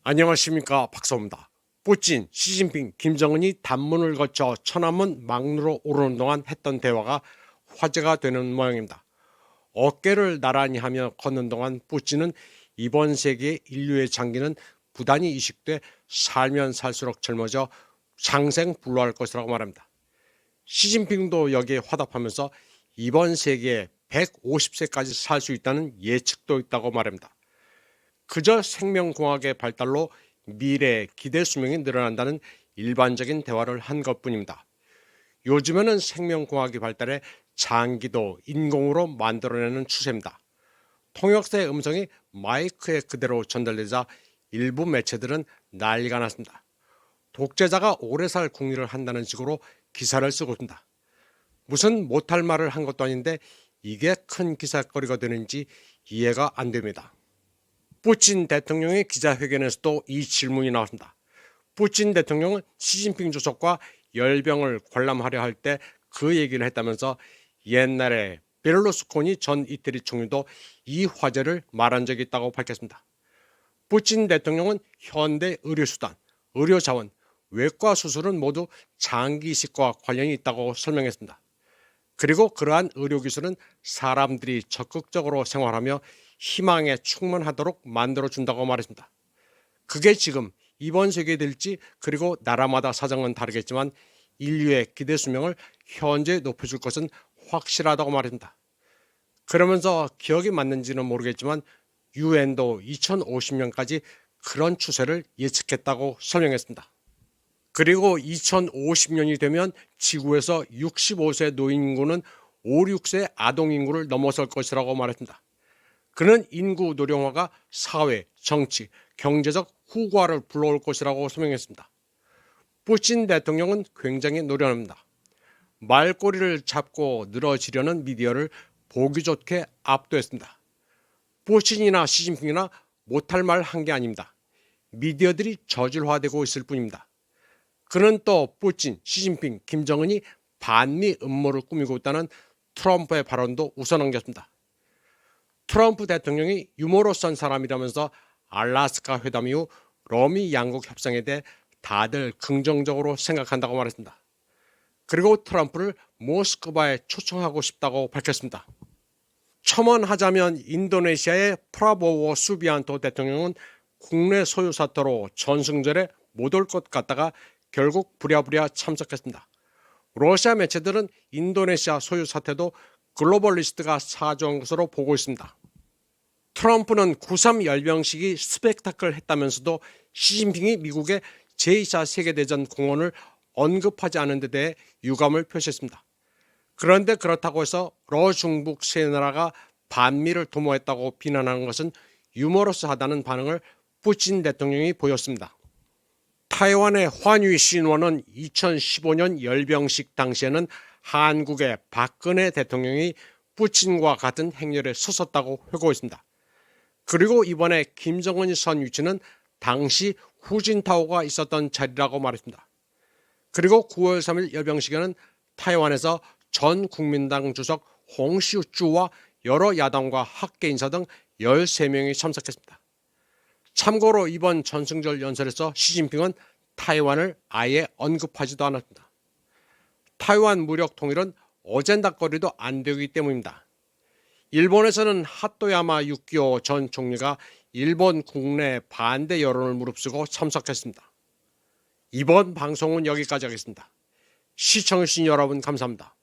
안녕하십니까, 박사입니다. 푸틴, 시진핑, 김정은이 단문을 거쳐 천안문 막루로 오르는 동안 했던 대화가 화제가 되는 모양입니다. 어깨를 나란히 하며 걷는 동안 푸틴은 이번 세기의 인류의 장기는 부단히 이식돼 살면 살수록 젊어져 장생불로할 것이라고 말합니다. 시진핑도 여기에 화답하면서 이번 세기에 150세까지 살 수 있다는 예측도 있다고 말합니다. 그저 생명공학의 발달로 미래의 기대 수명이 늘어난다는 일반적인 대화를 한 것뿐입니다. 요즘에는 생명공학이 발달해 장기도 인공으로 만들어내는 추세입니다. 통역사의 음성이 마이크에 그대로 전달되자 일부 매체들은 난리가 났습니다. 독재자가 오래 살 궁리를 한다는 식으로 기사를 쓰고 있습니다. 무슨 못할 말을 한 것도 아닌데 이게 큰 기사거리가 되는지 이해가 안 됩니다. 푸틴 대통령의 기자회견에서도 이 질문이 나왔습니다. 푸틴 대통령은 시진핑 주석과 열병을 관람하려 할 때 그 얘기를 했다면서 옛날에 베를루스코니 전 이태리 총리도 이 화제를 말한 적이 있다고 밝혔습니다. 푸틴 대통령은 현대 의료수단, 의료자원, 외과 수술은 모두 장기 이식과 관련이 있다고 설명했습니다. 그리고 그러한 의료기술은 사람들이 적극적으로 생활하며 희망에 충만하도록 만들어준다고 말했습니다. 그게 지금 이번 세기에 될지 그리고 나라마다 사정은 다르겠지만 인류의 기대 수명을 현재 높여줄 것은 확실하다고 말했습니다. 그러면서 기억이 맞는지는 모르겠지만 유엔도 2050년까지 그런 추세를 예측했다고 설명했습니다. 그리고 2050년이 되면 지구에서 65세 노인 인구는 5, 6세 아동 인구를 넘어설 것이라고 말했습니다. 그는 인구 노령화가 사회, 정치, 경제적 후과를 불러올 것이라고 설명했습니다. 푸틴 대통령은 굉장히 노련합니다. 말꼬리를 잡고 늘어지려는 미디어를 보기 좋게 압도했습니다. 푸틴이나 시진핑이나 못할 말 한 게 아닙니다. 미디어들이 저질화되고 있을 뿐입니다. 그는 또 푸틴, 시진핑, 김정은이 반미 음모를 꾸미고 있다는 트럼프의 발언도 웃어넘겼습니다. 트럼프 대통령이 유머러스한 사람이라면서 알래스카 회담 이후 러미 양국 협상에 대해 다들 긍정적으로 생각한다고 말했습니다. 그리고 트럼프를 모스크바에 초청하고 싶다고 밝혔습니다. 첨언하자면 인도네시아의 프라보워 수비안토 대통령은 국내 소유 사태로 전승절에 못 올 것 같다가 결국 부랴부랴 참석했습니다. 러시아 매체들은 인도네시아 소유 사태도 글로벌리스트가 사주한 것으로 보고 있습니다. 트럼프는 9.3 열병식이 스펙타클 했다면서도 시진핑이 미국의 제2차 세계대전 공헌을 언급하지 않은 데 대해 유감을 표시했습니다. 그런데 그렇다고 해서 러중북 세 나라가 반미를 도모했다고 비난하는 것은 유머러스하다는 반응을 푸틴 대통령이 보였습니다. 타이완의 환위 신원은 2015년 열병식 당시에는 한국의 박근혜 대통령이 푸틴과 같은 행렬에 섰었다고 회고했습니다. 그리고 이번에 김정은이 선 위치는 당시 후진타오가 있었던 자리라고 말했습니다. 그리고 9월 3일 열병식에는 타이완에서 전 국민당 주석 홍시우쭈와 여러 야당과 학계 인사 등 13명이 참석했습니다. 참고로 이번 전승절 연설에서 시진핑은 타이완을 아예 언급하지도 않았습니다. 타이완 무력 통일은 어젠다거리도 안 되기 때문입니다. 일본에서는 하토야마 유키오 전 총리가 일본 국내 반대 여론을 무릅쓰고 참석했습니다. 이번 방송은 여기까지 하겠습니다. 시청해주신 여러분 감사합니다.